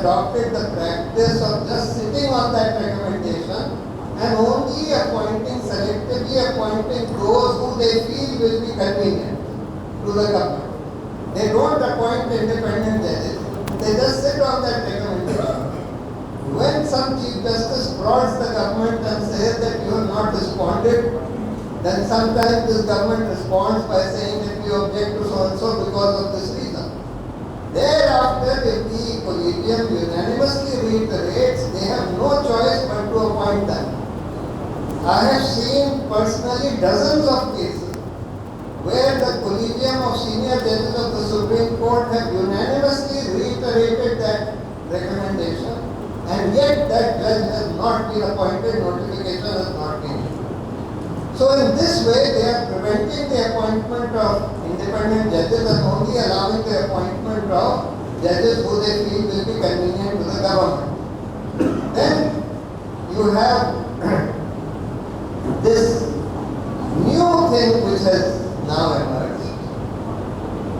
adopted the practice of just sitting on that recommendation and only selectively appointing those who they feel will be convenient to the government. They don't appoint independent judges. They just sit on that recommendation. When some Chief Justice prods the government and says that you have not responded, then sometimes this government responds by saying that we object to so-and-so because of this reason. Thereafter, if the collegium unanimously reiterates, they have no choice but to appoint them. I have seen personally dozens of cases where the collegium of senior judges of the Supreme Court have unanimously reiterated that recommendation, and yet that judge has not been appointed, notification has not been issued. So in this way, they are preventing the appointment of independent judges and only allowing the appointment of judges who they feel will be convenient to the government. Then you have this new thing which has now emerged,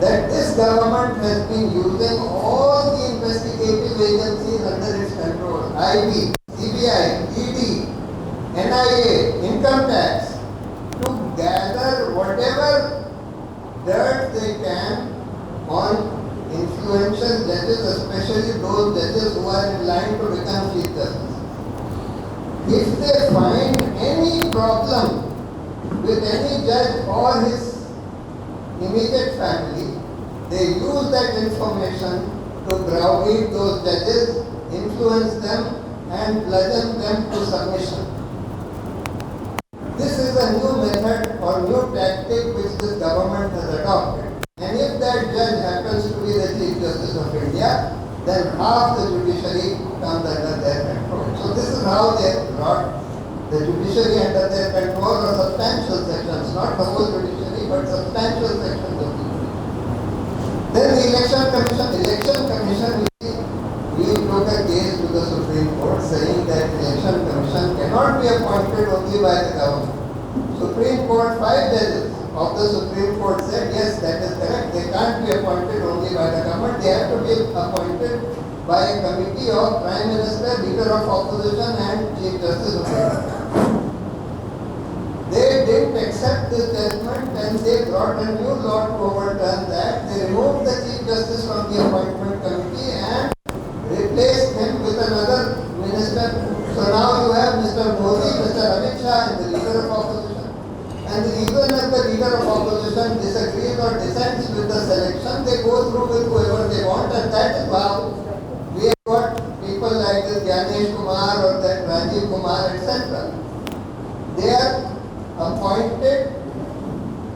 that this government has been using all the investigative agencies under its control, IB, CBI, ED, NIA, Income Tax, to gather whatever dirt they can on influential judges, especially those judges who are in line to become Chief Justice. If they find any problem with any judge or his immediate family, they use that information to browbeat those judges, influence them and bludgeon them to submission. This is a new method or new tactic which this government has adopted. And if that judge happens to be the Chief Justice of India, then half the judiciary comes under their control. So this is how they have brought the judiciary under their control, or substantial sections, not the whole judiciary, but substantial sections of the judiciary. Then the Election Commission, we took a case to the Supreme Court saying that Election Commission cannot be appointed only by the government. Supreme Court, 5 judges of the Supreme Court said, yes, that is correct. They can't be appointed only by the government. They have to be appointed by a committee of Prime Minister, Leader of Opposition and Chief Justice of India. They didn't accept this judgment and they brought a new law to overturn that. They removed the Chief Justice from the appointment committee and replaced him with another minister. So now you have Mr. Modi, Mr. Amit Shah and the Leader of Opposition. And even if the Leader of Opposition disagrees or dissents with the selection, they go through with whoever they want, and that is how we have got people like this Gyanesh Kumar or that Rajiv Kumar, etc. They are appointed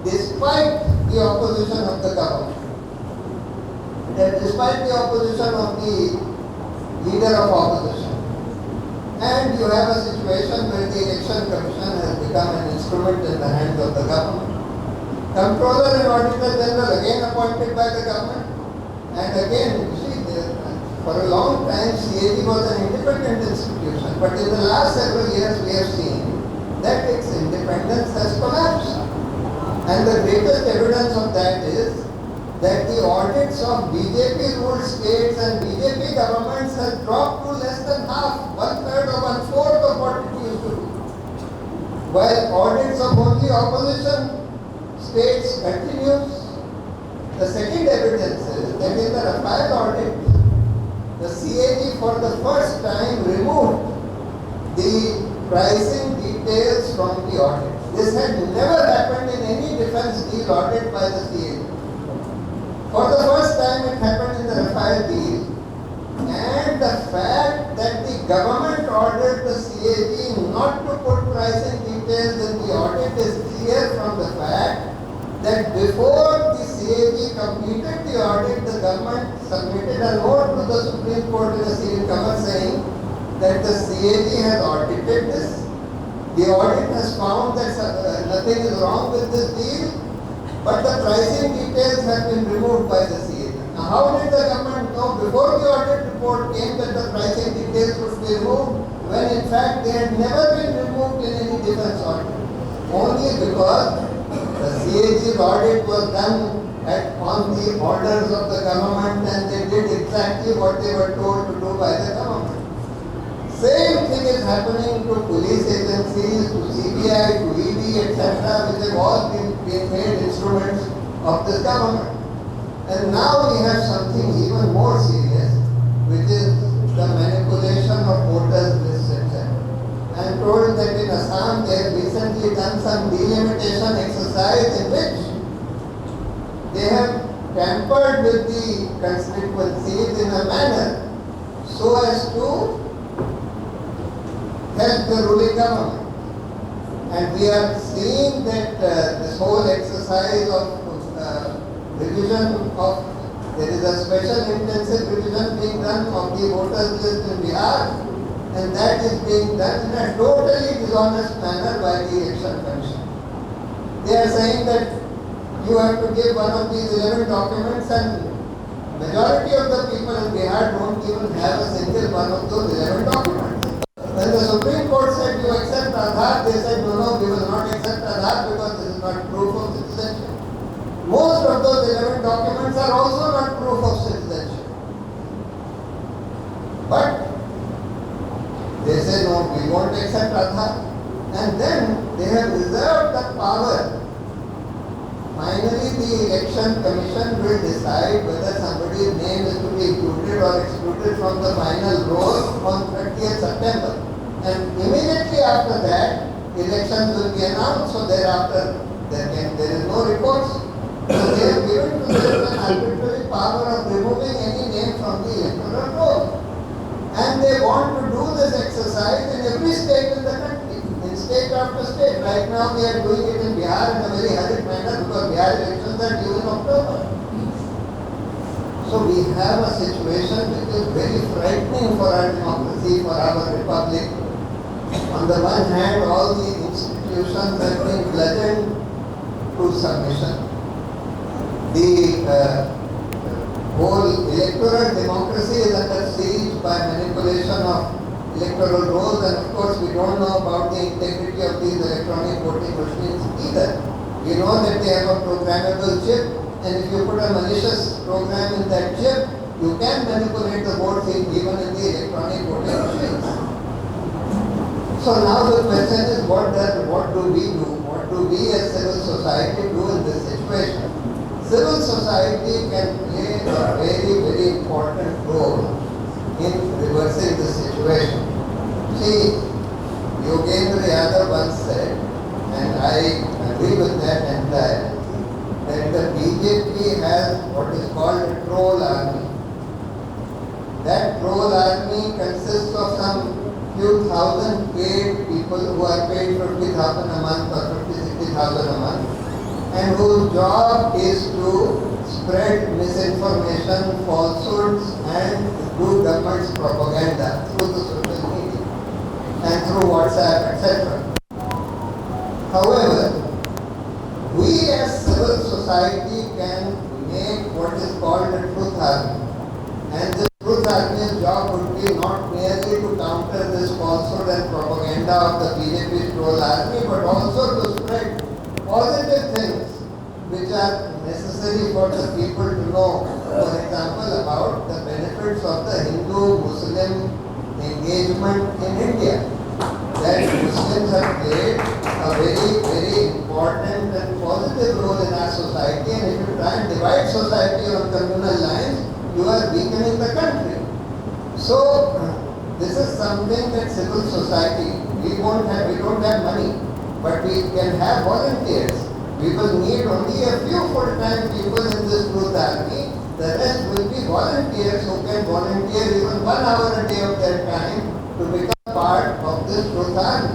despite the opposition of the government. Despite the opposition of the Leader of Opposition. And you have a situation where the Election Commission has become an instrument in the hands of the government. Comptroller and Auditor General again appointed by the government. And again, you see, for a long time CAG was an independent institution. But in the last several years we have seen that its independence has collapsed. And the greatest evidence of that is that the audits of BJP-ruled states and BJP governments have dropped to less than half, 1/3 or 1/4 of what it used to be. While audits of only opposition states continues. The second evidence is that in the Rafale audit, the CAG for the first time removed the pricing details from the audit. This had never happened in any defense deal audit by the CAG. For the first time it happened in the Rafale deal, and the fact that the government ordered the CAG not to put pricing details in the audit is clear from the fact that before the CAG completed the audit, the government submitted a note to the Supreme Court in a sealed cover saying that the CAG has audited this. The audit has found that nothing is wrong with this deal, but the pricing details have been removed by the CAG. Now, how did the government know before the audit report came that the pricing details would be removed, when in fact they had never been removed in any defense audit? Only because the CAG's audit was done on the orders of the government, and they did exactly what they were told to do by the government. Same thing is happening to police agencies, to CBI, to ED, etc., which have all been made instruments of this government. And now we have something even more serious, which is the manipulation of voters lists, etc. I am told that in Assam they have recently done some delimitation exercise in which they have tampered with the constituencies in a manner so as to help the ruling government. And we are seeing that this whole exercise of revision of, there is a special intensive revision being done of the voters list in Bihar, and that is being done in a totally dishonest manner by the Election Commission. They are saying that you have to give one of these 11 documents, and majority of the people in Bihar don't even have a single one of those 11 documents. When the Supreme Court said you accept Aadhaar, they said no, we will not accept Aadhaar because this is not proof of citizenship. Most of those 11 documents are also not proof of citizenship. But they say no, we won't accept Aadhaar. And then they have reserved the power. Finally, the Election Commission will decide whether somebody's name is to be included or excluded from the final roll on 30th September. And immediately after that, elections will be announced, so thereafter there is no recourse. So they have given to them an arbitrary power of removing any name from the electoral roll. And they want to do this exercise in every state in the country, in state after state. Right now they are doing it in Bihar in a very hurried manner because Bihar elections are due in October. So we have a situation which is very frightening for our democracy, for our republic. On the one hand, all the institutions have been bludgeoned to submission. The whole electoral democracy is under siege by manipulation of electoral rolls, and of course we don't know about the integrity of these electronic voting machines either. We know that they have a programmable chip, and if you put a malicious program in that chip, you can manipulate the votes even in the electronic voting machines. So now the question is, what do we do? What do we as civil society do in this situation? Civil society can play a very, very important role in reversing the situation. See, Yogendra Yadav once said, and I agree with that entirely, that the BJP has what is called a troll army. That troll army consists of some few thousand paid people who are paid 50,000 a month or 50,000-60,000 a month, and whose job is to spread misinformation, falsehoods, and do government's propaganda through the social media and through WhatsApp, etc. However, we as civil society can make what is called a truth army. And this truth army's job would be not merely to counter this falsehood and propaganda of the BJP troll army, but also to spread positive things which are necessary for the people to know. For example, about the benefits of the Hindu-Muslim engagement in India. That Muslims have played a very, very important and positive role in our society, and if you try and divide society on communal lines, you are weakening the country. So, this is something that civil society, we don't have money, but we can have volunteers. We will need only a few full-time people in this truth army. The rest will be volunteers who can volunteer even 1 hour a day of their time to become part of this truth army.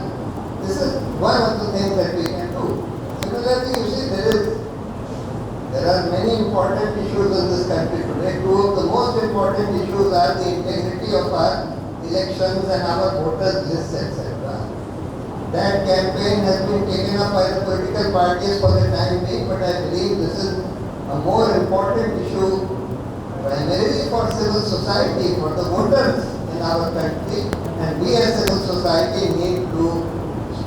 This is one of the things that we can do. Similarly, you see, there are many important issues in this country today. Two of the most important issues are the integrity of our elections and our voters lists, etc. That campaign has been taken up by the political parties for the time being, but I believe this is a more important issue primarily for civil society, for the voters in our country, and we as civil society need to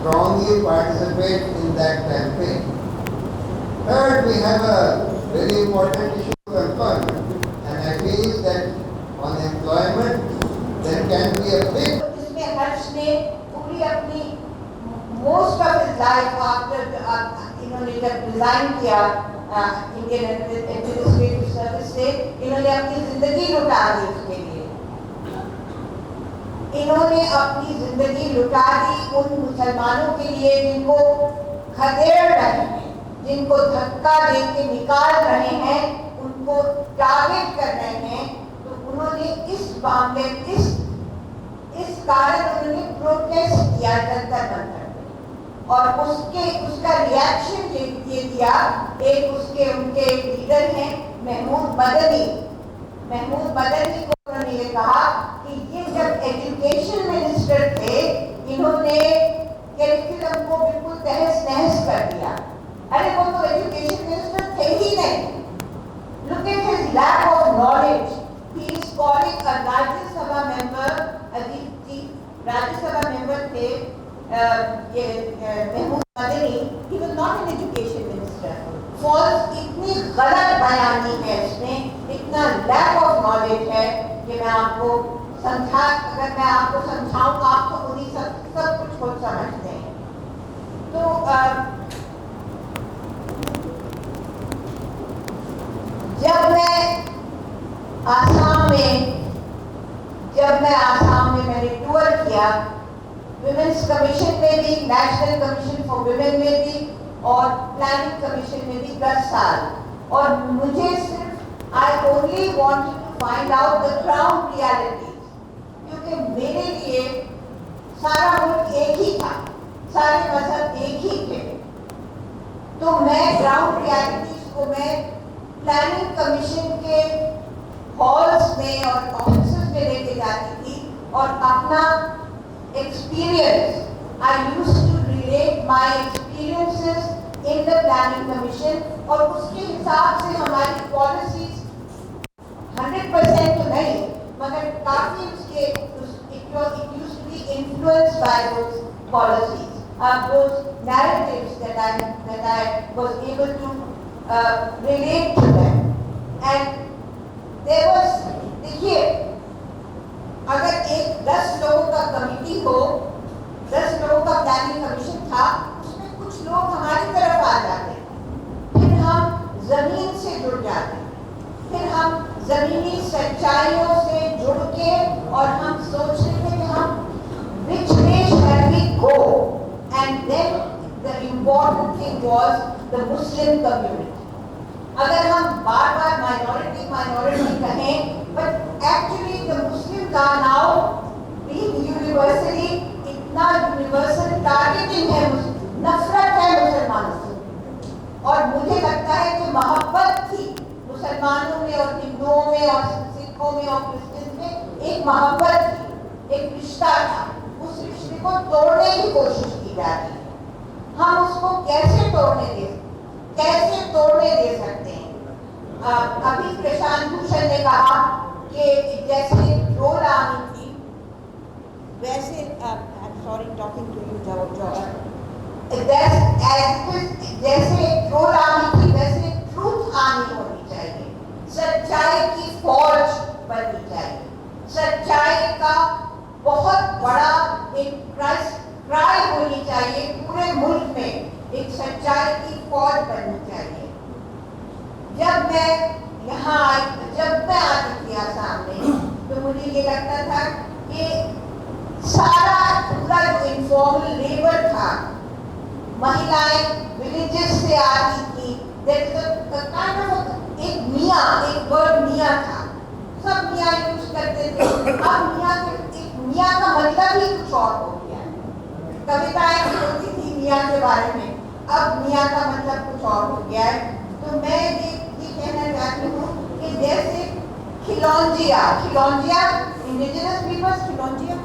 strongly participate in that campaign. Third, we have a very important issue of employment, and I feel that on employment there can be a big. इसमें हर्ष ने पूरी अपनी most of his life after इन्होंने जब resign किया Indian administrative service से, इन्होंने अपनी जिंदगी लुटा दी उसके लिए। इन्होंने अपनी जिंदगी लुटा दी उन मुसलमानों के लिए जिनको खदेड़ रहे हैं, जिनको धक्का दे के निकाल रहे हैं, उनको टारगेट कर रहे हैं। तो उन्होंने इस मामले इस कारण उन्होंने प्रोटेस्ट किया जंतर मंतर में, और उसका रिएक्शन ये दिया। एक उनके लीडर हैं महमूद मदनी को उन्होंने ये कहा कि ये जब एजुकेशन मिनिस्टर थे, इन्होंने करिकुलम को बिल्कुल तहस नहस कर दिया। अरे वो तो एजुकेशन मिनिस्टर थे ही नहीं। Look at his lack of knowledge. He is calling a Rajya Sabha member, Rajya Sabha member थे ये Mahmood Madani, he was not an education minister. False इतनी गलत बयानी है इसमें, इतना लैक ऑफ नॉलेज है कि मैं आपको अगर मैं आपको समझाऊं आप तो उन्हीं सब कुछ खुद समझते हैं। तो जब मैं आसाम में मैंने टूर किया, विमेंस कमीशन में भी, नेशनल कमीशन फॉर विमेन में भी और प्लानिंग कमीशन में भी 10 साल, और मुझे सिर्फ I only wanted to find out the ground realities, क्योंकि मेरे लिए सारा मुल्क एक ही था, सारे मजहब एक ही थे। तो मैं ग्राउंड रियलिटीज को मैं प्लानिंग कमीशन के हॉल्स में और ऑफिसेस में लेके जाती थी और अपना experience, I used to relate my experiences in the planning commission, और उसके हिसाब से हमारी पॉलिसीज 100% तो नहीं मगर काफी उसके it used to be influenced by those policies, those narratives that I was able to relate to them. And there was, देखिए, अगर एक 10 लोगों का कमिटी हो, 10 लोगों का प्लानिंग कमीशन था, उसमें कुछ लोग हमारी तरफ आ जाते, फिर हम जमीन से जुड़ जाते, फिर हम जमीनी सच्चाइयों से जुड़ के, और हम सोचते थे कि हम which way shall we go, and then the important thing was the Muslim community. अगर हम बार-बार minority कहें, but actually the Muslims are now being universally, इतना universal targeting है, नफरत है मुसलमानों से, और मुझे लगता है कि मोहब्बत थी मुसलमानों में और हिंदुओं में और सिखों में और क्रिश्चियन में, एक मोहब्बत थी, एक रिश्ता था, उस रिश्ते को तोड़ने की कोशिश की जा रही है। हम उसको कैसे तोड़ने दे सकते हैं? अभी प्रशांत भूषण ने कहा कि जैसे ड्रोन आर्मी थी वैसे, sorry talking to you George, जैसे ड्रोन आर्मी थी वैसे ट्रूथ आर्मी होनी चाहिए, सच्चाई की फौज बननी चाहिए, सच्चाई का बहुत बड़ा एक क्राई होनी चाहिए, पूरे मुल्क में एक सच्चाई की फौज बननी चाहिए। जब मैं आती थी आसाम में, तो मुझे ये लगता था कि सारा पूरा जो इनफॉर्मल लेबर था, महिलाएं विलेजेस से आती थी, एक वर्ड मियाँ था, सब मियाँ यूज करते थे। अब मियाँ का मतलब ही कुछ और हो गया, कविताएं होती थी मियाँ के बारे में, अब मियाँ का मतलब कुछ और हो गया है। तो मैं ये कहना चाहती हूँ कि जैसे खिलौंजिया इंडिजिनस पीपल्स, खिलौंजिया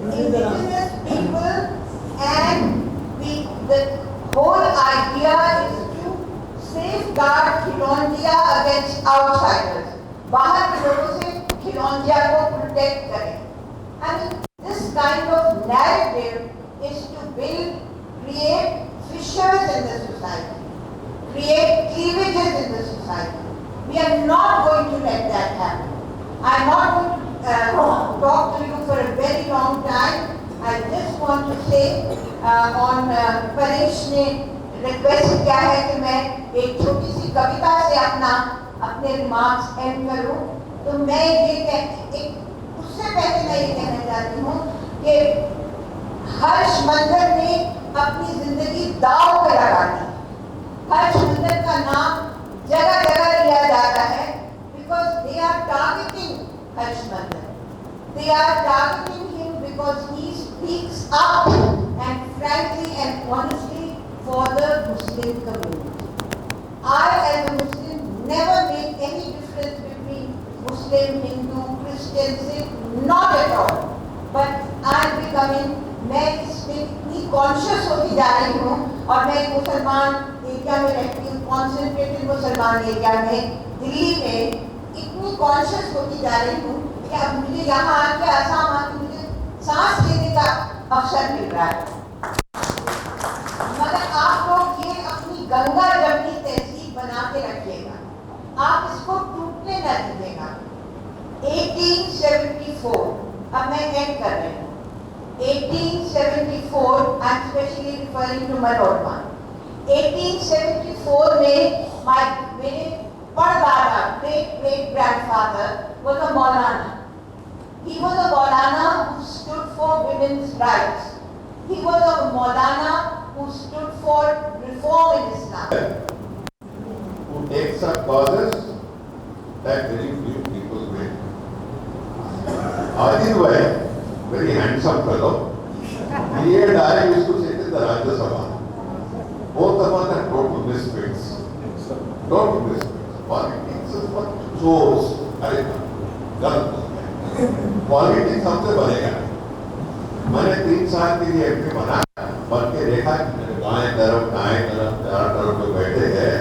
indigenous people, and the whole idea is to safeguard खिलौंजिया against outsiders, बाहर के लोगों से खिलौंजिया को प्रोटेक्ट करें। I mean, this kind of narrative is to create fissures in the society. create cleavages in the society. We are not going to let that happen. I am not going to talk to you for a very long time. I just want to say on Paresh ने request किया है कि मैं एक छोटी सी कविता से अपने remarks and करूं, तो मैं ये उससे पहले मैं ये कहना चाहती हूँ कि हर्ष मंदर ने अपनी जिंदगी दांव पे लगा दी। हर्ष मंदर का नाम जगह जगह लिया जाता है because they are targeting Harsh Mandan. They are targeting him because he speaks up and frankly and honestly for the Muslim community. I as a Muslim never make any difference between Muslim, Hindu, Christian, Sikh, not at all. But I am becoming, मैं इसमें इतनी conscious होती जा रही हूँ और मैं एक मुसलमान एरिया में रहती हूँ, कॉन्सेंट्रेटेड मुसलमान एरिया में दिल्ली में इतनी कॉन्शियस होती जा रही हूँ कि अब मुझे यहाँ आके आसाम आके मुझे सांस लेने का अवसर मिल रहा है। मगर आप लोग ये अपनी गंगा जमनी तहजीब बना के रखिएगा, आप इसको टूटने न दीजिएगा। 1874, अब मैं एंड कर रही हूँ। 1874, I am specially referring to Manodma. 1874 में मेरे परदादा, great grandfather was a Maulana. He was a Maulana who stood for women's rights. He was a Maulana who stood for reform in Islam. Who takes up causes that very few people will. Otherwise, very handsome fellow. He and I used to sit in the Rajya Sabha. Both of us are total misfits. Total misfits. Politics is what shows. अरे गलत politics हमसे बनेगा। मैंने 3 साल के लिए MP बना, बन के देखा दाएं तरफ चारों तरफ जो बैठे हैं,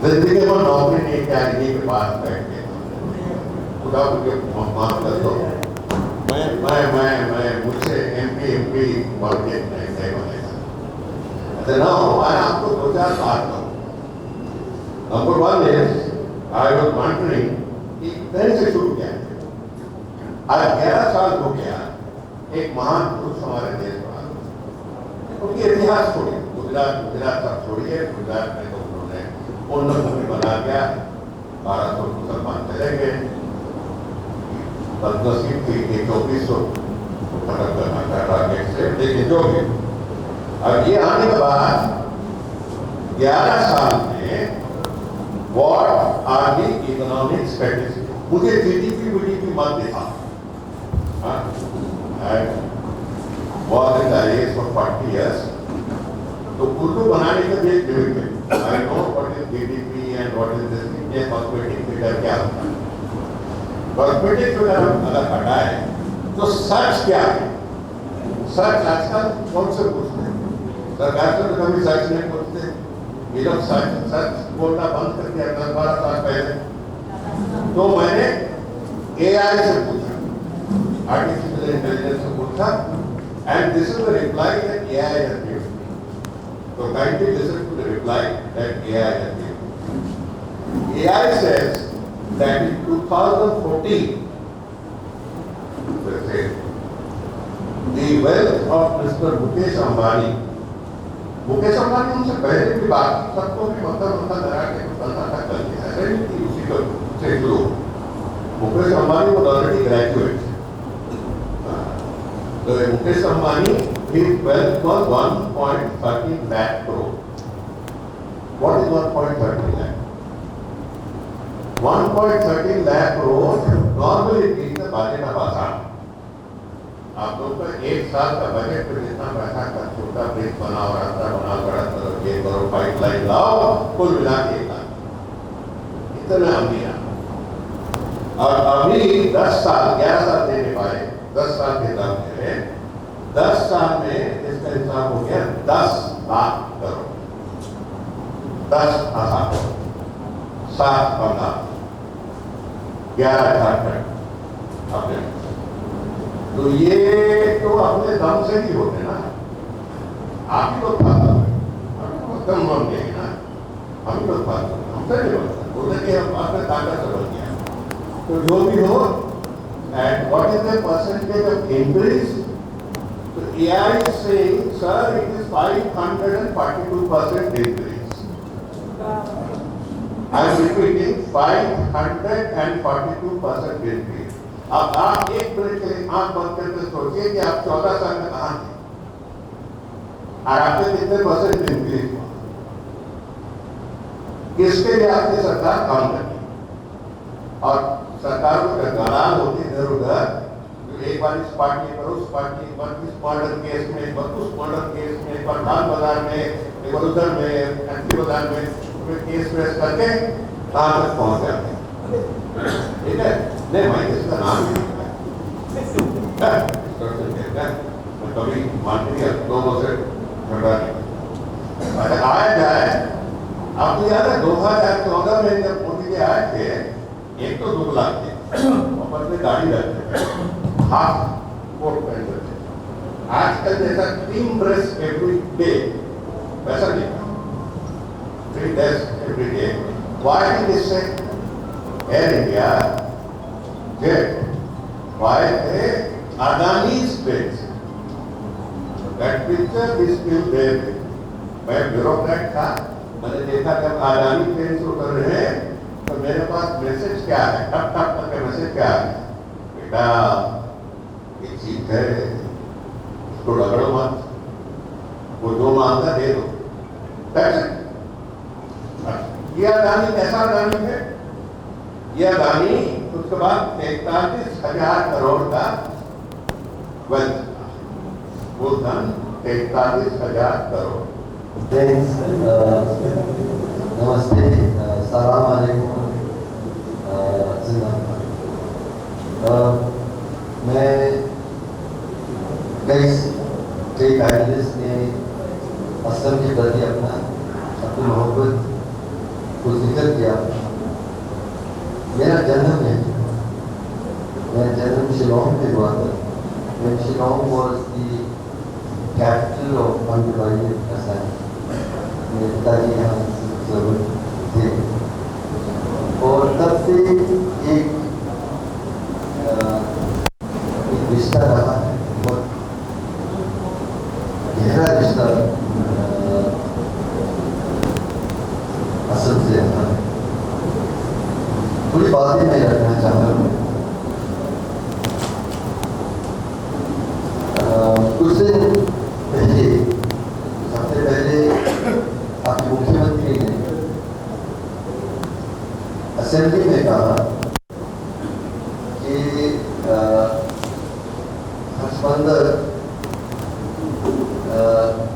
जिंदगी में नौकरी नहीं चाहिए के पास बैठ के खुदा मुझे माफ कर दो, मैं मुझसे एमपी पॉलिटिक्स नहीं बनेगा। ना आपको 2-4 बात करूँ। Number 1 is I was wondering कि कहीं से शुरू किया। आज 11 साल हो गया एक महान पुरुष हमारे देश में आ गए। उनकी इतिहास छोड़िए, गुजरात सब छोड़िए, गुजरात में तो उन्होंने पूर्ण भूमि बना दिया, 1200 मुसलमान चले गए, बदनसीब थी कि 2400 खत्म करना था टारगेट से, लेकिन जो भी अब ये आने के बाद 11 साल में what are the economic statistics? मुझे GDP मत देखा। I was in the IAS for 40 years. तो उर्दू बनाने के लिए लिमिट है। I know what is GDP and what is this ये कॉस्मेटिक फिगर क्या होता है। कॉस्मेटिक फिगर हम अगर हटाए तो सच क्या है? सच आजकल कौन से पूछते हैं? सरकार से तो कभी सच नहीं पूछते। ये लोग सच बोलना बंद कर दिया 10-12 साल पहले। तो मैंने AI से पूछा, आर्टिफिशियल इंटेलिजेंस से पूछा, and this is the reply that AI has given. So kindly listen to the reply that AI has given. AI says that in 2014, let's say, the wealth of Mr. Mukesh Ambani उनसे पहले भी बात सबको भी मतलब लगा के कर्नाटक कर दिया ऐसे नहीं कि उसी को से शुरू। मुकेश अंबानी वो ऑलरेडी ग्रेजुएट, तो Mukesh Ambani his wealth was 1.13 lakh crore. What is 1.13 lakh? 1.13 lakh crore normally is the budget of Assam. आप लोग का 1 साल का बजट पे जितना पैसा खर्च होता, ब्रिज बनाओ, रास्ता बनाओ, सड़क करो, ये करो, पाइपलाइन लाओ, कुल मिला के 1 लाख इतना अमीर। और अभी 10 साल 11 साल देने पाए, 10 साल के दाम में 10 साल में इसका हिसाब हो गया 10 लाख करोड़, 10,000 7 बंदा 11,000 अपने। तो ये तो अपने दम से ही होते ना। आप ही लोग फालतू हैं, कम लोग नहीं ना, हम लोग फालतू हैं, हमसे नहीं बनता, बोलते कि हम आपने ताकत से बन गया। तो जो भी हो, and what is the percentage of increase? तो AI is saying, sir, it is 542% increase. I am repeating, 542% increase. अब आप एक मिनट के लिए आंख बंद करके सोचिए कि आप 14 साल में कहाँ थे और आपने कितने % इंक्रीज हुआ? किसके लिए आपकी सरकार काम करती? और सरकार को दलाल होती इधर उधर, एक बार इस पार्टी पर उस पार्टी, एक बार इस मर्डर केस में, एक बार उस मर्डर केस में, एक बार खान बाजार में, एक बार उधर में, एंटी बाजार में, फिर केस प्रेस करके कहाँ तक पहुंच जाते हैं। ठीक है? नहीं भाई, इसका नाम नहीं है, मैं कभी मान लिया लोगों से झगड़ा नहीं। अरे आया जाए, आपको याद है 2014 में जब मोदी जी आए थे, एक तो 2 लाख थे, वापस में गाड़ी रखते थे, हाफ कोट पहनते थे। आजकल जैसा टीम ड्रेस एवरी डे वैसा नहीं, 3 days every day. Why did they say Air India, Jet, why they Adani's planes? That picture is still there. मैं ब्यूरोक्रेट था, मैंने देखा जब अडानी प्लेन उतर रहे हैं तो मेरे पास मैसेज क्या है, टप टप करके मैसेज क्या है, बेटा ये चीज है, उसको रगड़ो मत, वो जो मांगता दे दो। ये अडानी कैसा अडानी है? ये अडानी उसके बाद 43,000 करोड़ का वेल्थ, वो धन 43,000 करोड़। नमस्ते, सलाम अलैकुम, मैं कई एनालिस्ट ने असम के प्रति अपनी मोहब्बत को जिक्र किया। मेरा जन्म है, मेरा जन्म शिलोंग में हुआ था। When Shillong was the capital of undivided Assam, मेरे पिताजी यहाँ सर्वंट थे और तब से एक रिश्ता रहा है, बहुत गहरा रिश्ता असम से रहा है। थोड़ी बातें मैं रखना चाह रहा हूँ। कुछ दिन पहले, सबसे पहले आपके मुख्यमंत्री ने असेंबली में कहा कि हर्षमंदर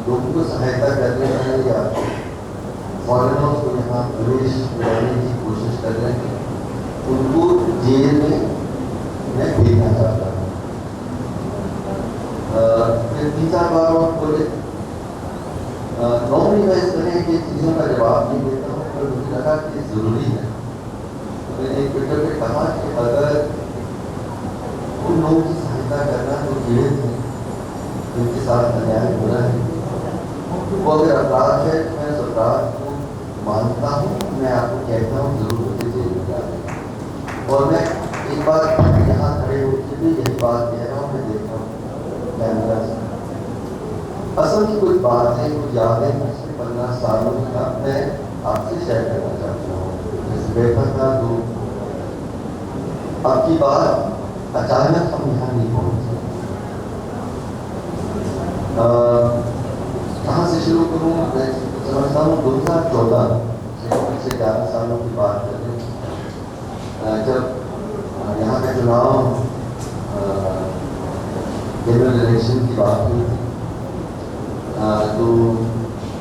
लोगों को सहायता करने में या फॉरेनर्स को यहाँ प्रवेश कराने की कोशिश कर रहे हैं, उनको जेल में मैं भेजना चाहता हूँ। फिर 3-4 बार और बोले, नॉर्मली मैं इस तरह की चीज़ों का जवाब नहीं देता हूँ, पर मुझे लगा कि ज़रूरी है। तो मैंने एक ट्विटर पे कहा कि अगर उन लोगों की सहायता करना जो पीड़ित हैं, जिनके साथ अन्याय हो रहा है, वो अगर अपराध है तो मैं उस अपराध को मानता हूँ, मैं आपको कहता हूँ जरूर मुझे जेल में डालें। और मैं एक बार यहाँ खड़े होकर भी यही बात कह रहा हूँ, मैं देखता हूँ कैमरा से। असम की कुछ बातें, कुछ यादें पिछले 15 सालों का मैं आपसे शेयर करना चाहता हूँ। जैसे बैठा था तो आपकी बात अचानक हम यहाँ नहीं पहुँचे। कहाँ से शुरू करूँ? मैं समझता हूँ 2014 से 11 सालों की बात करें, जब यहाँ का चुनाव जनरल इलेक्शन की बात हुई थी, तो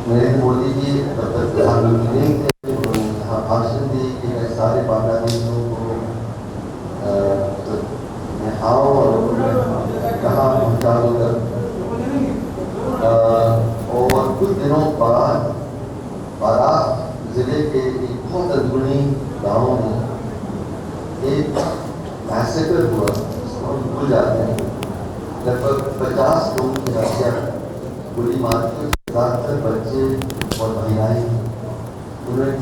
नरेंद्र मोदी जी तब तक प्रधानमंत्री नहीं थे, तो यहाँ भाषण दी कि मैं सारे बांग्लादेशियों को मैं आओ और कहाँ पहुँचा दूँगा। और कुछ दिनों बाद बारात जिले के एक बहुत अनगुनी गाँव में एक मैसेकर हुआ, हम भूल जाते हैं। लगभग 50 लोगों की हत्या गोली मार के ज्यादातर बच्चे और महिलाएं हैं। उन्होंने